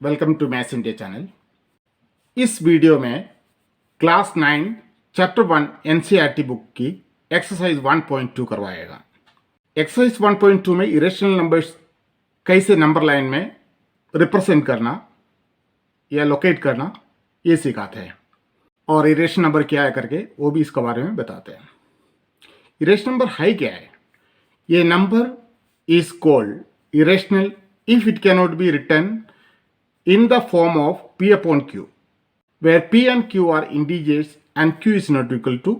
Welcome to maths India channel. इस video में class 9 chapter 1 NCERT book की exercise 1.2 करवाएगा। एक्सरसाइज 1.2 में इरेशनल नंबर्स कैसे नंबर लाइन में रिप्रेजेंट करना या लोकेट करना ये सिखाते हैं और इरेशनल नंबर क्या है करके वो भी इसके बारे में बताते हैं। इरेशनल नंबर है क्या है? ये number is called irrational if it cannot be written in the form of P upon Q, where P and Q are integers and Q is not equal to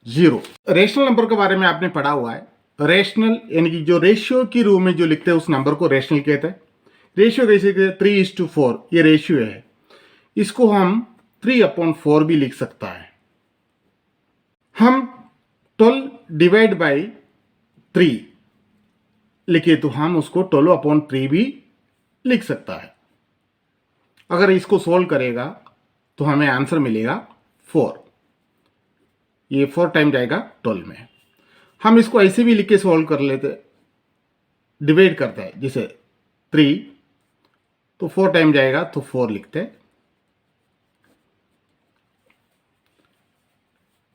0। Rational number के बारे में आपने पढ़ा हुआ है। रेशनल यानी कि जो रेशियो की रूप में जो लिखते हैं उस नंबर को रेशनल कहते हैं। रेशियो कैसे कहते हैं? 3:4 ये रेशियो है। इसको हम 3/4 भी लिख सकता है। हम 12 डिवाइड बाई 3 लिखे तो हम उसको 12/3 भी लिख सकता है। अगर इसको सोल्व करेगा तो हमें आंसर मिलेगा 4। ये 4 टाइम जाएगा 12 में। हम इसको ऐसे भी लिख के सोल्व कर लेते, डिवाइड करता है जैसे 3 तो 4 टाइम जाएगा तो 4 लिखते।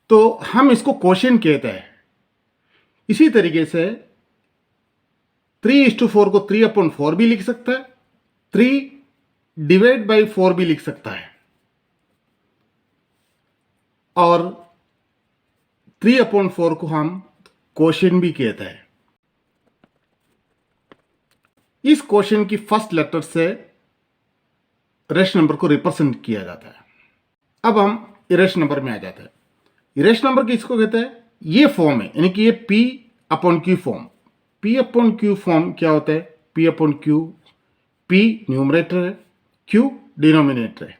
तो हम इसको क्वोशिएंट कहते हैं। इसी तरीके से 3:4 को 3/4 भी लिख सकता है, 3 डिवाइड बाई 4 भी लिख सकता है और 3/4 को हम क्वोशिएंट भी कहते हैं। इस क्वोशिएंट की फर्स्ट लेटर से रेशनल नंबर को रिप्रेजेंट किया जाता है। अब हम इरेशनल नंबर में आ जाते हैं। इरेशनल नंबर किसको कहते हैं? ये फॉर्म है, यानी कि ये P/Q फॉर्म। P/Q फॉर्म क्या होता है? P/Q, P न्यूमरेटर है, Q डिनोमिनेटर है।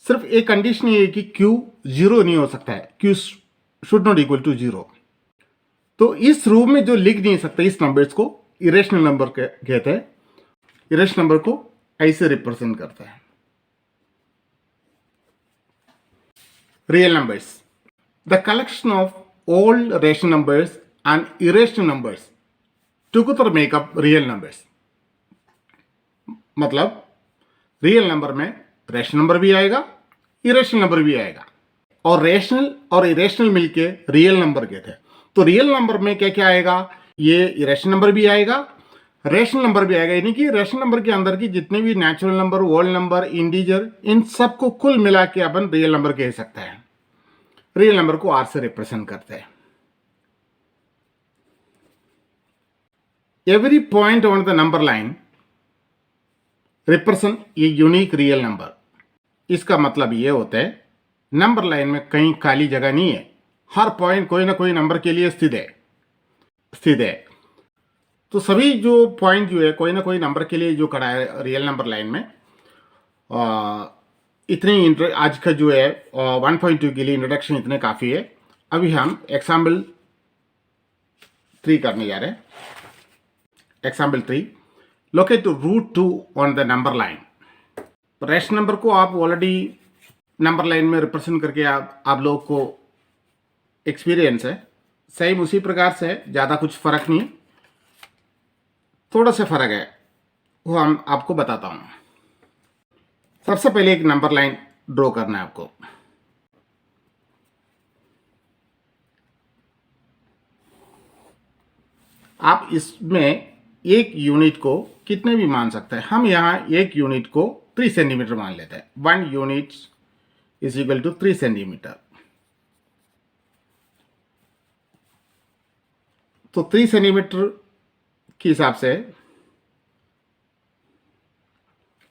सिर्फ एक कंडीशन ये है कि Q 0 नहीं हो सकता है, Q should not equal to 0। तो इस रूप में जो लिख नहीं सकते इस नंबर्स को इरेशनल नंबर कहते हैं। इरेशनल नंबर को ऐसे रिप्रेजेंट करता है। Real numbers, the collection of all rational numbers and irrational numbers together make up real numbers. मतलब रियल नंबर में रेशनल नंबर भी आएगा, इरेशनल नंबर भी आएगा और रेशनल और इरेशनल मिलके रियल नंबर कहते हैं। तो रियल नंबर में क्या क्या आएगा? ये इरेशनल नंबर भी आएगा, रेशनल नंबर भी आएगा। यानी कि रेशनल नंबर के अंदर की जितने भी natural number, whole number, integer, इन सबको कुल मिला के अपन रियल नंबर कह सकते हैं। रियल नंबर को आर से रिप्रेजेंट करते हैं। Every point on the number line represent ये यूनिक रियल नंबर। इसका मतलब ये होता है नंबर लाइन में कहीं खाली जगह नहीं है, हर पॉइंट कोई ना कोई नंबर के लिए स्थित है। तो सभी जो पॉइंट जो है कोई ना कोई नंबर के लिए जो खड़ा है रियल नंबर लाइन में। इतनी आज का जो है 1.2 के लिए इंट्रोडक्शन इतने काफ़ी है। अभी हम एग्जाम्पल 3 करने जा रहे हैं। Example 3, locate √2 on the number line. Rational number को आप ऑलरेडी नंबर लाइन में रिप्रेजेंट करके आप लोग को एक्सपीरियंस है। सेम उसी प्रकार से ज़्यादा कुछ फ़र्क नहीं, थोड़ा सा फ़र्क है, वो हम आपको बताता हूँ। सबसे पहले एक नंबर लाइन ड्रॉ करना है आपको। आप इसमें एक यूनिट को कितने भी मान सकते हैं। हम यहाँ एक यूनिट को 3 सेंटीमीटर मान लेते हैं। 1 unit is equal to 3 centimetre. तो 3 सेंटीमीटर के हिसाब से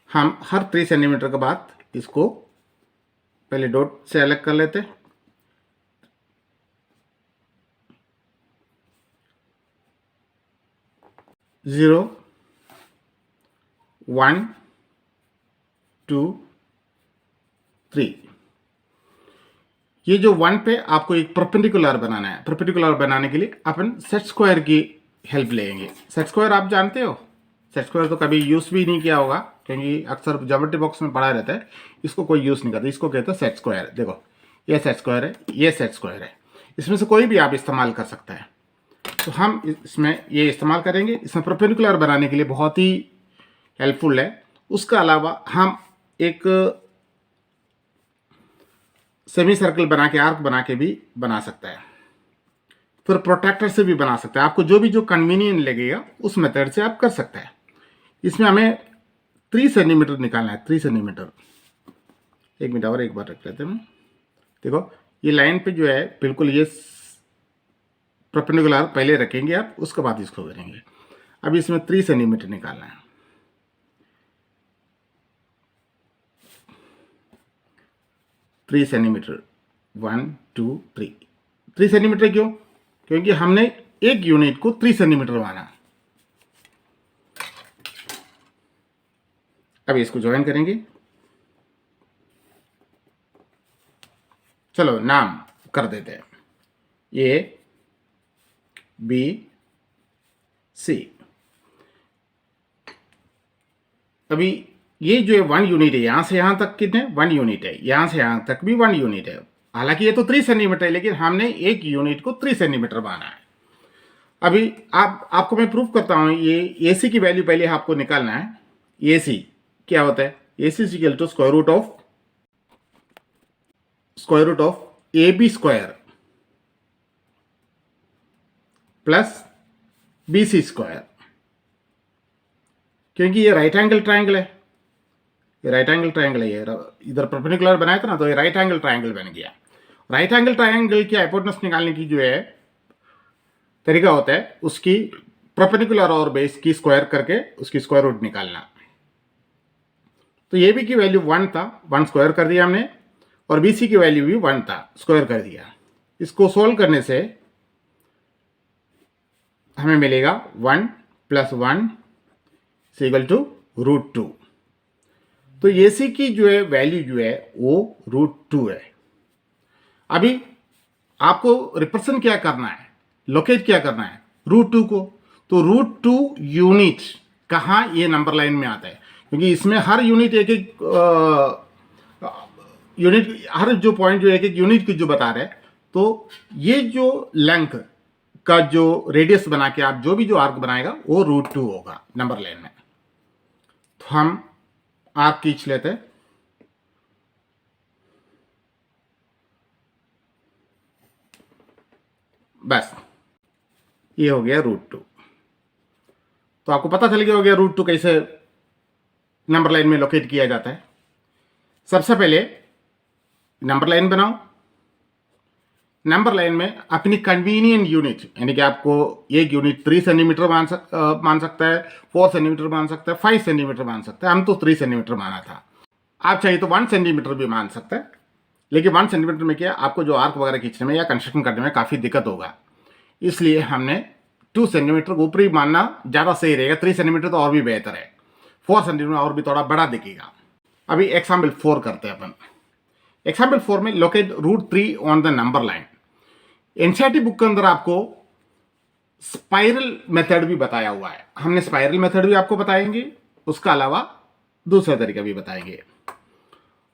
हम हर 3 सेंटीमीटर के बाद इसको पहले डॉट से अलग कर लेते हैं। ज़ीरो, 1, 2, 3। ये जो 1 पे आपको एक परपेंडिकुलर बनाना है। परपेंडिकुलर बनाने के लिए अपन सेट स्क्वायर की हेल्प लेंगे। सेट स्क्वायर आप जानते हो? सेट स्क्वायर तो कभी यूज़ भी नहीं किया होगा क्योंकि अक्सर ज्योमेट्री बॉक्स में पढ़ा रहता है। इसको कोई यूज़ नहीं करता। इसको कहते हैं सेट स्क्वायर। देखो ये सेट स्क्वायर है, ये सेट स्क्वायर है। इसमें से कोई भी आप इस्तेमाल कर सकते हैं। तो हम इसमें ये इस्तेमाल करेंगे। इसमें परपेंडिकुलर बनाने के लिए बहुत ही हेल्पफुल है उसका अलावा हम एक सेमी सर्कल बना के, आर्क बना के भी बना सकता है। फिर प्रोट्रैक्टर से भी बना सकता है। आपको जो भी जो कन्वीनियंट लगेगा उस मेथड से आप कर सकते हैं। इसमें हमें 3 सेंटीमीटर निकालना है, 3 सेंटीमीटर। एक मिनट और एक बार रख लेते हैं। देखो ये लाइन पे जो है बिल्कुल ये परपेंडिकुलर पहले रखेंगे आप, उसके बाद इसको करेंगे। अब इसमें 3 सेंटीमीटर निकालना है। 3 सेंटीमीटर, 1 2 3। 3 सेंटीमीटर क्यों? क्योंकि हमने एक यूनिट को 3 सेंटीमीटर माना। अब इसको ज्वाइन करेंगे। चलो नाम कर देते हैं, ए बी सी। अभी ये जो है 1 यूनिट है, यहां से यहां तक कितने 1 यूनिट है, यहां से यहां तक भी 1 यूनिट है। हालांकि ये तो 3 सेंटीमीटर है, लेकिन हमने एक यूनिट को 3 सेंटीमीटर माना है। अभी आपको मैं प्रूफ करता हूं। ये एसी की वैल्यू पहले आपको निकालना है। एसी क्या होता है? AC is equal to square root of A B square plus B C square. क्योंकि ये राइट एंगल ट्राइंगल है, ये राइट एंगल ट्राइंगल है। ये इधर परपेंडिकुलर बनाया था ना, तो ये राइट एंगल ट्राइंगल बन गया। राइट एंगल ट्राइंगल की हाइपोटेनस निकालने की जो है तरीका होता है, उसकी परपेंडिकुलर और बेस की स्क्वायर करके उसकी स्क्वायर रूट निकालना। तो ए बी की वैल्यू 1 था, 1 स्क्वायर कर दिया हमने, और बी सी की वैल्यू भी 1 था, स्क्वायर कर दिया। इसको सोल्व करने से हमें मिलेगा 1 + 1 = √2। तो ए सी की जो है वैल्यू जो है वो √2 है। अभी आपको रिप्रेजेंट क्या करना है, लोकेट क्या करना है √2 को। तो √2 यूनिट कहाँ ये नंबर लाइन में आता है, क्योंकि इसमें हर यूनिट एक एक यूनिट, हर जो पॉइंट जो एक एक यूनिट की जो बता रहे हैं। तो ये जो लेंथ का जो रेडियस बना के आप जो भी जो आर्क बनाएगा वो √2 होगा नंबर लाइन में। तो हम आर्क खींच लेते हैं। बस ये हो गया √2। तो आपको पता चल गया हो गया √2 कैसे नंबर लाइन में लोकेट किया जाता है। सबसे पहले नंबर लाइन बनाओ। नंबर लाइन में अपनी कन्वीनियंट यूनिट, यानी कि आपको एक यूनिट 3 सेंटीमीटर मान सकता है, 4 सेंटीमीटर मान सकता है, 5 सेंटीमीटर मान सकता है। हम तो 3 सेंटीमीटर माना था। आप चाहिए तो 1 सेंटीमीटर भी मान सकते हैं, लेकिन 1 सेंटीमीटर में क्या आपको जो आर्क वगैरह खींचने में या कंस्ट्रक्शन करने में काफ़ी दिक्कत होगा। इसलिए हमने 2 सेंटीमीटर को ऊपरी मानना ज़्यादा सही रहेगा। 3 सेंटीमीटर तो और भी बेहतर है, 4 सेंटीमीटर और भी थोड़ा बड़ा दिखेगा। अभी एग्जाम्पल 4 करते हैं अपन। एग्जाम्पल 4 में locate √3 on the number line. NCERT book के अंदर आपको स्पाइरल मेथड भी बताया हुआ है। हमने स्पाइरल मेथड भी आपको बताएंगे, उसका अलावा दूसरा तरीका भी बताएंगे।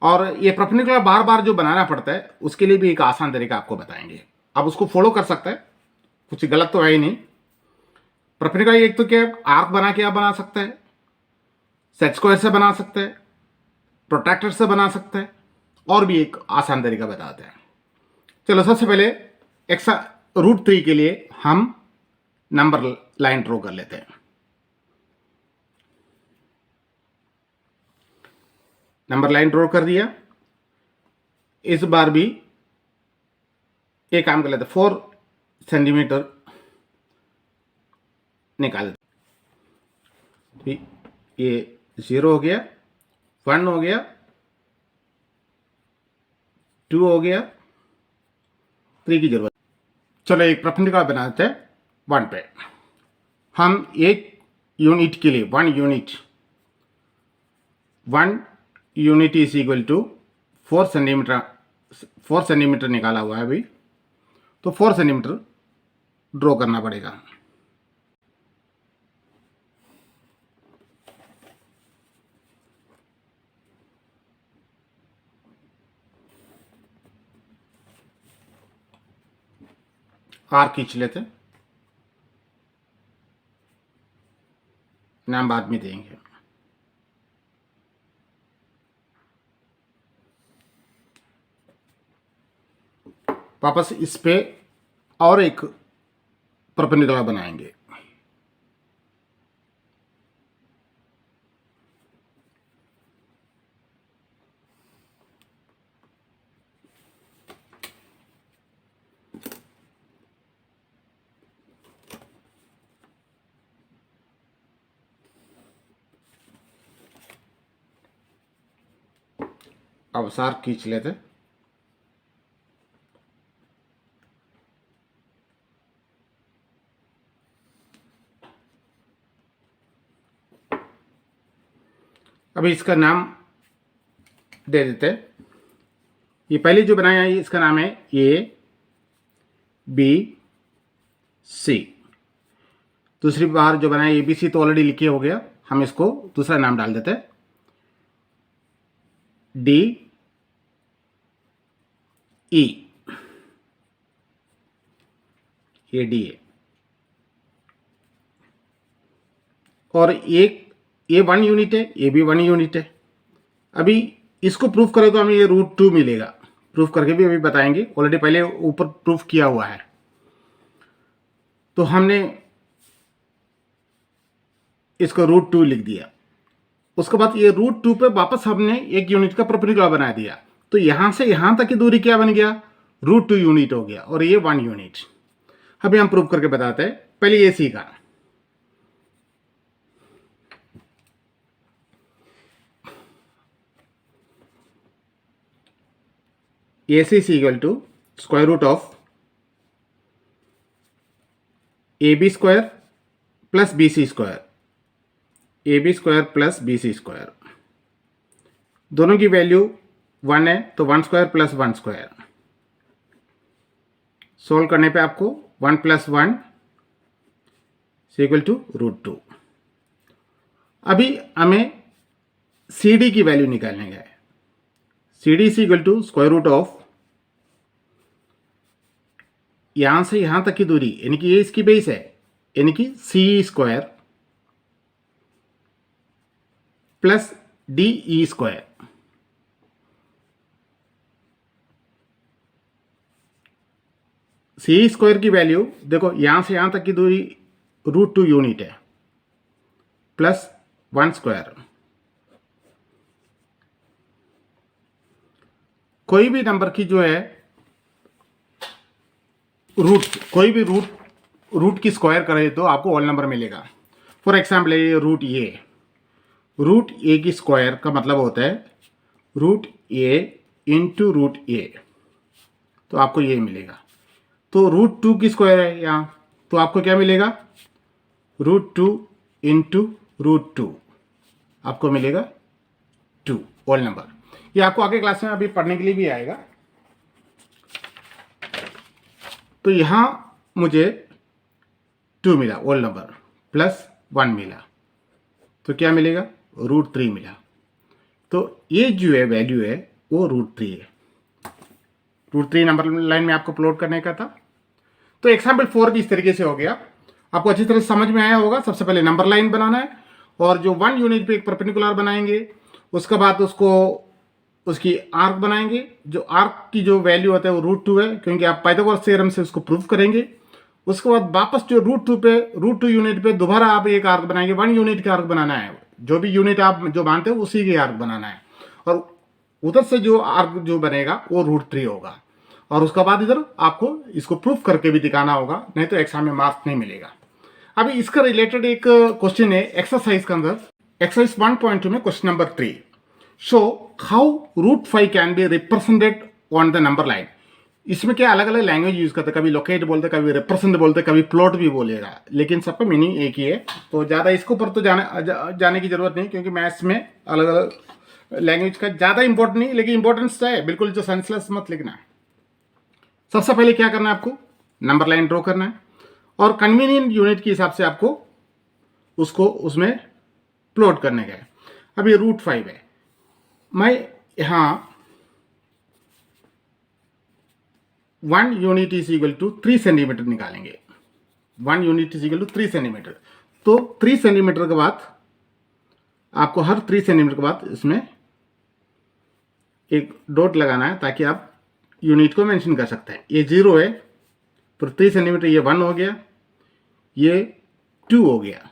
और ये परपेंडिकुलर बार बार जो बनाना पड़ता है उसके लिए भी एक आसान तरीका आपको बताएंगे। आप उसको फॉलो कर सकते हैं, कुछ गलत तो है ही नहीं। परपेंडिकुलर एक तो क्या आर्क बना के आप बना सकते हैं, सेट स्क्वायर से बना सकते हैं, प्रोट्रैक्टर से बना सकते हैं, और भी एक आसान तरीका बताते हैं। चलो सबसे पहले √3 के लिए हम नंबर लाइन ड्रॉ कर लेते हैं। नंबर लाइन ड्रॉ कर दिया। इस बार भी एक काम कर लेते, 4 सेंटीमीटर निकाल। ये 0 हो गया, 1 हो गया, 2 हो गया, 3 की जरूरत। चलो एक परपेंडिकुलर बनाते हैं 1 पे। हम एक यूनिट के लिए 1 unit is equal to 4 centimetre निकाला हुआ है अभी, तो 4 सेंटीमीटर ड्रॉ करना पड़ेगा। आर्क खींच लेते, नाम बाद में देंगे। वापस इस पे और एक परपेंडिकुलर बनाएंगे। अब सार खींच लेते। अभी इसका नाम दे देते। ये पहले जो बनाया है इसका नाम है ABC। दूसरी बार जो बनाया ABC तो ऑलरेडी लिखे हो गया, हम इसको दूसरा नाम डाल देते DE। ये DA और एक ये 1 यूनिट है, ये भी 1 यूनिट है। अभी इसको प्रूफ करें तो हमें ये √2 मिलेगा। प्रूफ करके भी अभी बताएंगे, ऑलरेडी पहले ऊपर प्रूफ किया हुआ है। तो हमने इसको √2 लिख दिया। उसके बाद ये √2 पे वापस हमने 1 यूनिट का परपेंडिकुलर बना दिया। तो यहां से यहां तक की दूरी क्या बन गया? √2 यूनिट हो गया और ये 1 यूनिट। अभी हम प्रूफ करके बताते हैं। पहले AC का AC is equal to square root of AB square plus BC square, AB square plus BC square। दोनों की वैल्यू 1 है तो 1 स्क्वायर प्लस 1 स्क्वायर। सोल्व करने पे आपको 1 + 1 = √2। अभी हमें CD की वैल्यू निकालने का है। CD = स्क्वायर रूट ऑफ यहां से यहां तक की दूरी, यानी कि ये इसकी बेस है, यानी कि CE² प्लस DE²। CE² की वैल्यू देखो, यहां से यहां तक की दूरी √2 यूनिट है प्लस 1 स्क्वायर। कोई भी नंबर की जो है कोई भी रूट की स्क्वायर करे तो आपको होल नंबर मिलेगा। फॉर एग्जाम्पल ये √A की स्क्वायर का मतलब होता है √A इंटू √A, तो आपको ये मिलेगा। तो √2 की स्क्वायर है यहाँ, तो आपको क्या मिलेगा? √2 इंटू √2 आपको मिलेगा 2 होल नंबर। ये आपको आगे क्लास में अभी पढ़ने के लिए भी आएगा। तो यहां मुझे 2 मिला होल नंबर प्लस 1 मिला, तो क्या मिलेगा? √3 मिला। तो ये जो है वैल्यू है वो √3 है। √3 नंबर लाइन में आपको प्लॉट करने का था। तो एग्जाम्पल 4 भी इस तरीके से हो गया। आपको अच्छी तरह समझ में आया होगा। सबसे पहले नंबर लाइन बनाना है और जो 1 यूनिट पे एक परपेंडिकुलर बनाएंगे, उसके बाद उसकी आर्क बनाएंगे। जो आर्क की जो वैल्यू होता है वो √2 है, क्योंकि आप पाइथागोरस थ्योरम से उसको प्रूफ करेंगे। उसके बाद वापस जो √2 यूनिट पे दोबारा आप एक आर्क बनाएंगे। 1 यूनिट का आर्क बनाना है, जो भी यूनिट आप जो मानते हो उसी के आर्क बनाना है, और उधर से जो आर्क जो बनेगा वो √3 होगा। और उसके बाद इधर आपको इसको प्रूफ करके भी दिखाना होगा, नहीं तो एग्जाम में मार्क्स नहीं मिलेगा। अभी इसका रिलेटेड एक क्वेश्चन है एक्सरसाइज के अंदर, एक्सरसाइज 1.2 में question number 3, show how √5 can be represented on the number line. इसमें क्या अलग अलग लैंग्वेज यूज करते हैं, कभी लोकेट बोलते, कभी रिप्रेजेंट बोलते, कभी प्लॉट भी बोलेगा, लेकिन सबका मीनिंग एक ही है। तो ज़्यादा इसके ऊपर तो जाने की जरूरत नहीं, क्योंकि मैथ्स में अलग अलग लैंग्वेज का ज़्यादा इंपॉर्टेंट नहीं, लेकिन इंपॉर्टेंस है बिल्कुल। जो सेंसलेस मत लिखना है। सबसे पहले क्या करना है, आपको नंबर लाइन ड्रॉ करना है और कन्वीनियंट यूनिट के हिसाब से आपको उसको उसमें प्लॉट करने का है। अब ये √5 है, मैं यहां 1 यूनिट = 3 सेंटीमीटर निकालेंगे। 1 यूनिट = 3 सेंटीमीटर। तो 3 सेंटीमीटर के बाद आपको हर 3 सेंटीमीटर के बाद इसमें एक डॉट लगाना है, ताकि आप यूनिट को मेंशन कर सकते हैं। ये 0 है, फिर 3 सेंटीमीटर ये 1 हो गया, ये 2 हो गया,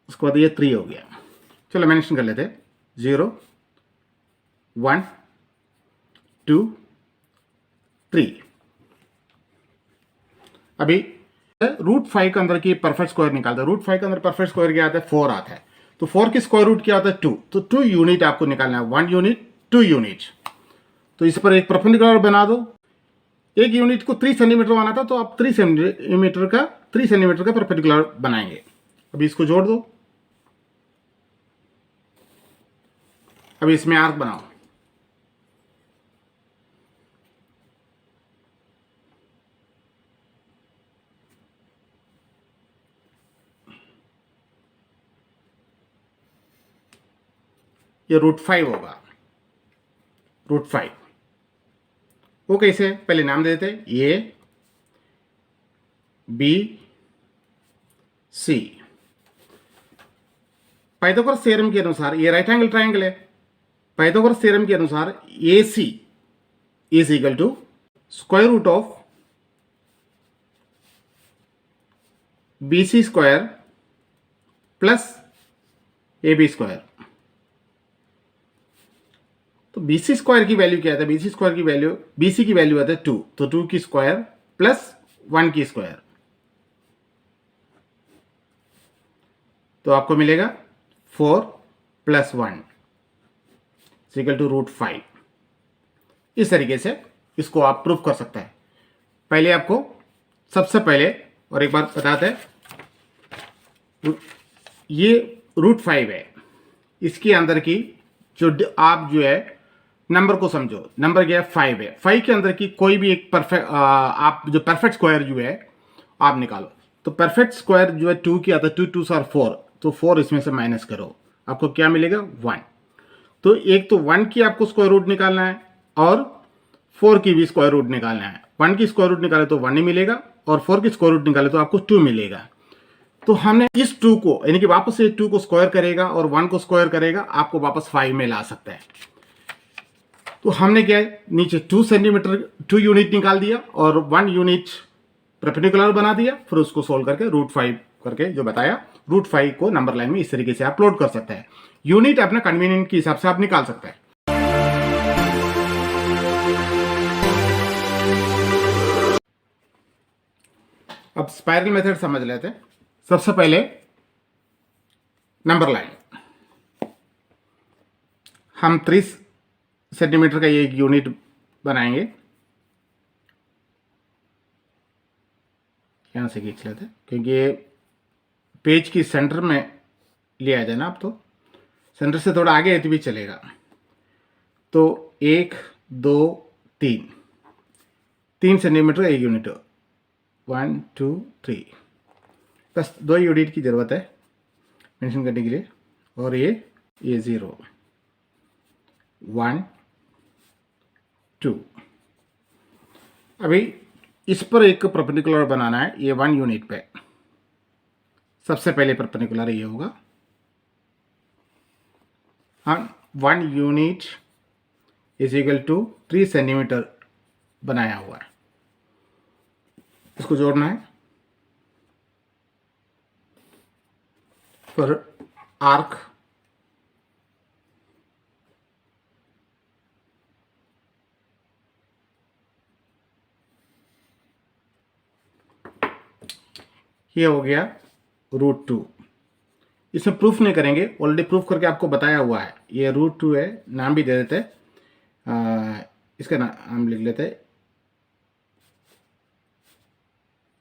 उसके बाद ये 3 हो गया। चलो मेंशन कर लेते हैं 0 1 2 3। अभी √5 के अंदर की परफेक्ट स्क्वायर निकालते हैं। √5 के अंदर परफेक्ट स्क्वायर क्या आता है? 4 आता है। तो 4 की स्क्वायर रूट क्या आता है? 2। तो 2 यूनिट आपको निकालना है, 1 यूनिट 2 यूनिट। तो इस पर एक परपेंडिकुलर बना दो। एक यूनिट को 3 सेंटीमीटर बनाना था, तो आप 3 सेंटीमीटर का परपेंडिकुलर बनाएंगे। अभी इसको जोड़ दो। अभी इसमें आर्क बनाओ। ये √5 होगा, √5। वो कैसे? पहले नाम दे देते, A B C. Pythagoras theorem के अनुसार ये राइट एंगल ट्रायंगल है। पाइथागोरस थ्योरम के अनुसार A C is equal to square root of B C square plus A B square. तो बी सी स्क्वायर की वैल्यू क्या आता है? बी सी स्क्वायर की वैल्यू, बी सी की वैल्यू आता है 2। तो 2 की स्क्वायर प्लस 1 की स्क्वायर, तो आपको मिलेगा 4 + 1 इक्वल टू √5। इस तरीके से इसको आप प्रूफ कर सकते हैं। पहले आपको सबसे पहले और एक बार बताते हैं, ये √5 है, इसके अंदर की आप जो है नंबर को समझो। नंबर क्या है? 5 है। 5 के अंदर की कोई भी एक परफेक्ट आप जो परफेक्ट स्क्वायर जो है आप निकालो। तो परफेक्ट स्क्वायर जो है 2 की आता है, 2 2 आर 4। तो 4 इसमें से माइनस करो, आपको क्या मिलेगा? 1। तो एक तो 1 की आपको स्क्वायर रूट निकालना है और 4 की भी स्क्वायर रूट निकालना है। 1 की स्क्वायर रूट निकाले तो 1 ही मिलेगा, और 4 की स्क्वायर रूट निकाले तो आपको 2 मिलेगा। तो हमने इस 2 को, यानी कि वापस से 2 को स्क्वायर करेगा और 1 को स्क्वायर करेगा, आपको वापस 5 में ला सकता है। तो हमने क्या है, नीचे 2 सेंटीमीटर 2 यूनिट निकाल दिया और 1 यूनिट परपेंडिकुलर बना दिया। फिर उसको सोल्व करके √5 करके जो बताया, √5 को नंबर लाइन में इस तरीके से अपलोड कर सकते हैं। यूनिट अपने कन्वीनियंट के हिसाब से आप निकाल सकते हैं। अब स्पाइरल मेथड समझ लेते हैं। सबसे पहले नंबर लाइन, हम 30 सेंटीमीटर का एक यूनिट बनाएंगे। यहां से खींच लेते हैं, क्योंकि ये पेज की सेंटर में लिया जाए ना। अब तो सेंटर से थोड़ा आगे तो भी चलेगा। तो 1 2 3 सेंटीमीटर एक यूनिट, 1 2 3, बस 2 यूनिट की ज़रूरत है मेंशन करने के लिए। और ये 0 1 2। अभी इस पर एक परपेंडिकुलर बनाना है, ये 1 यूनिट पे। सबसे पहले परपेंडिकुलर ये होगा, हाँ 1 unit is equal to 3 centimetre बनाया हुआ है। इसको जोड़ना है, फिर आर्क ये हो गया √2। इसे प्रूफ नहीं करेंगे, ऑलरेडी प्रूफ करके आपको बताया हुआ है। ये √2 है, नाम भी दे देते हैं। इसका नाम लिख लेते हैं,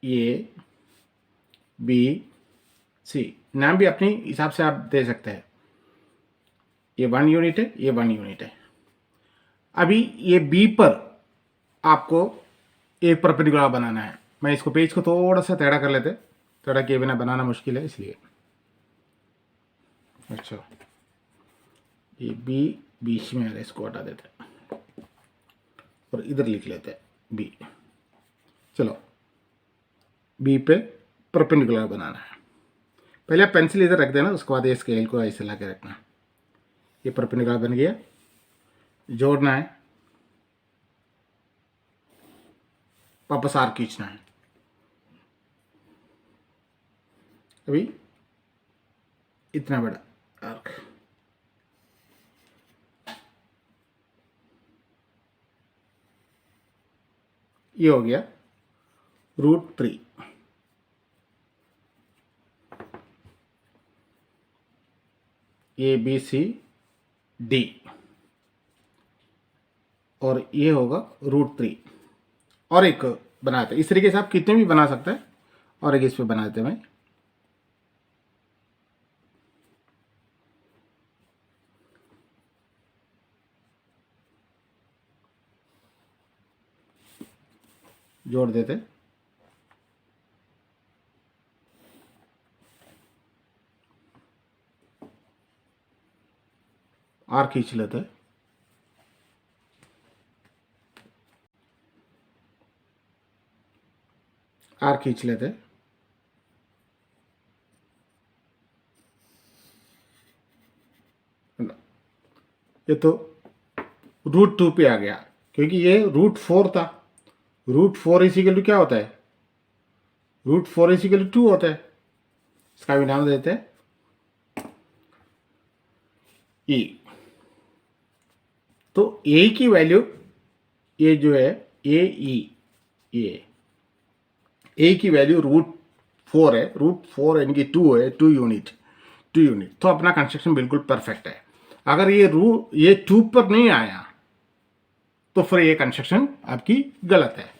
ए बी सी। नाम भी अपनी हिसाब से आप दे सकते हैं। ये 1 यूनिट है, ये 1 यूनिट है। अभी ये बी पर आपको एक परपेंडिकुलर बनाना है। मैं इसको पेज को थोड़ा सा टेढ़ा कर लेते, टेढ़ा किए बिना बनाना मुश्किल है इसलिए। अच्छा, ये बी बीच में आ रहा है, इसको हटा देते हैं और इधर लिख लेते हैं बी। चलो, बी पे परपेंडिकुलर बनाना है। पहले आप पेंसिल इधर रख देना, उसके बाद ये स्केल को ऐसे ला के रखना। ये परपेंडिकुलर बन गया। जोड़ना है, वापस आर्क खींचना है। अभी इतना बड़ा आर्क, ये हो गया √3। ABCD और ये होगा √3। और एक बनाते हैं, इस तरीके से आप कितने भी बना सकते हैं। और एक इस पे बनाते हैं, जोड़ देते, आर खींच लेते, आर खींच लेते, ये तो √2 पे आ गया, क्योंकि ये √4 था। √4 इक्वल क्या होता है? √4 इक्वल 2 होता है। इसका भी नाम देते हैं E। तो A की वैल्यू, ये जो है ये A की वैल्यू √4 है। √4 यानी कि 2 है, 2 यूनिट। तो अपना कंस्ट्रक्शन बिल्कुल परफेक्ट है। अगर ये 2 पर नहीं आया तो फिर ये कंस्ट्रक्शन आपकी गलत है।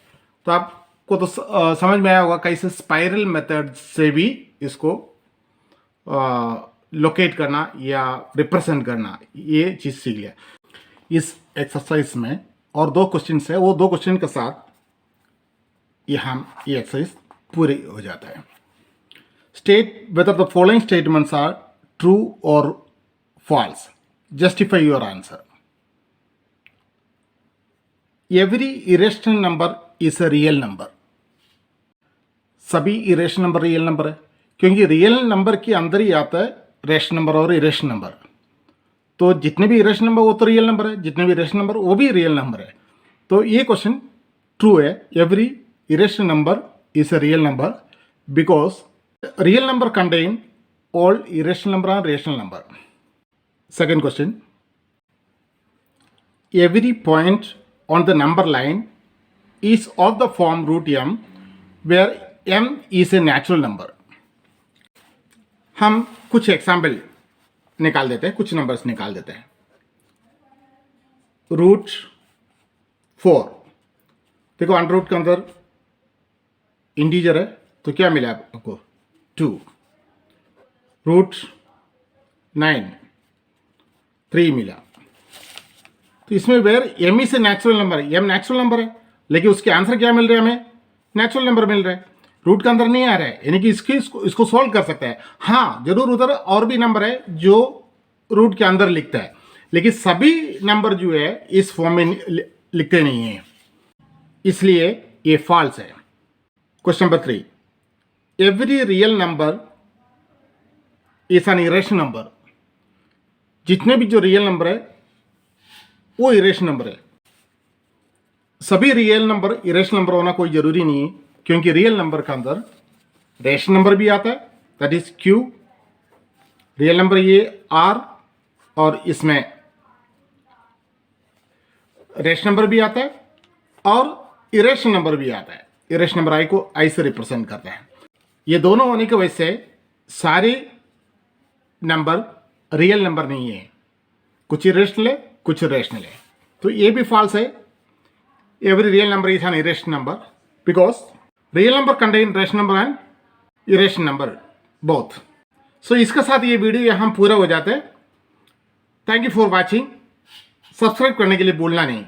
तो आपको तो समझ में आया होगा कैसे स्पाइरल मेथड से भी इसको लोकेट करना या रिप्रेजेंट करना, ये चीज़ सीख लिया इस एक्सरसाइज में। और 2 क्वेश्चन है, वो 2 क्वेश्चन के साथ ये एक्सरसाइज पूरी हो जाता है। State whether the following statements are true और false, justify your answer. Every irrational number is a real number. सभी इरेशनल नंबर रियल नंबर है, क्योंकि रियल नंबर के अंदर ही आता है रेशनल नंबर और इरेशनल नंबर। तो जितने भी इरेशनल नंबर वो तो रियल नंबर है, जितने भी रेशनल नंबर वो भी रियल नंबर है। तो ये क्वेश्चन ट्रू है। Every irrational number is a real number because real number contain all irrational number और rational number. Second question, every point on the number line is of the form √m where m is a natural number। हम कुछ example निकाल देते हैं, कुछ numbers निकाल देते हैं। √4, देखो अंडर रूट के अंदर इंटीजर है तो क्या मिला आपको? 2। √9 3 मिला। तो इसमें where m is a natural number है, m नेचुरल नंबर है, लेकिन उसके आंसर क्या मिल रहे हैं हमें? नेचुरल नंबर मिल रहा है, रूट के अंदर नहीं आ रहा है, यानी कि इसको सॉल्व कर सकता है। हाँ जरूर उधर और भी नंबर है जो रूट के अंदर लिखता है, लेकिन सभी नंबर जो है इस फॉर्म में लिखते नहीं है, इसलिए ये फॉल्स है। Question number 3, every real number is an irrational number. जितने भी जो रियल नंबर है वो इरेशनल नंबर है। सभी रियल नंबर इरेशनल नंबर होना कोई जरूरी नहीं है, क्योंकि रियल नंबर के अंदर रेशनल नंबर भी आता है, that is Q। Real number ये R, और इसमें रेशनल नंबर भी आता है और इरेशनल नंबर भी आता है। इरेशनल नंबर I को I से रिप्रेजेंट करता है। ये दोनों होने की वजह से सारे नंबर रियल नंबर नहीं है, कुछ इरेशनल है कुछ रेशनल है। तो ये भी फॉल्स है। Every real number is an irrational number because real number contain rational number and irrational number both. So इसके साथ ये वीडियो यहाँ पूरा हो जाता है। Thank you for watching. Subscribe करने के लिए भूलना नहीं।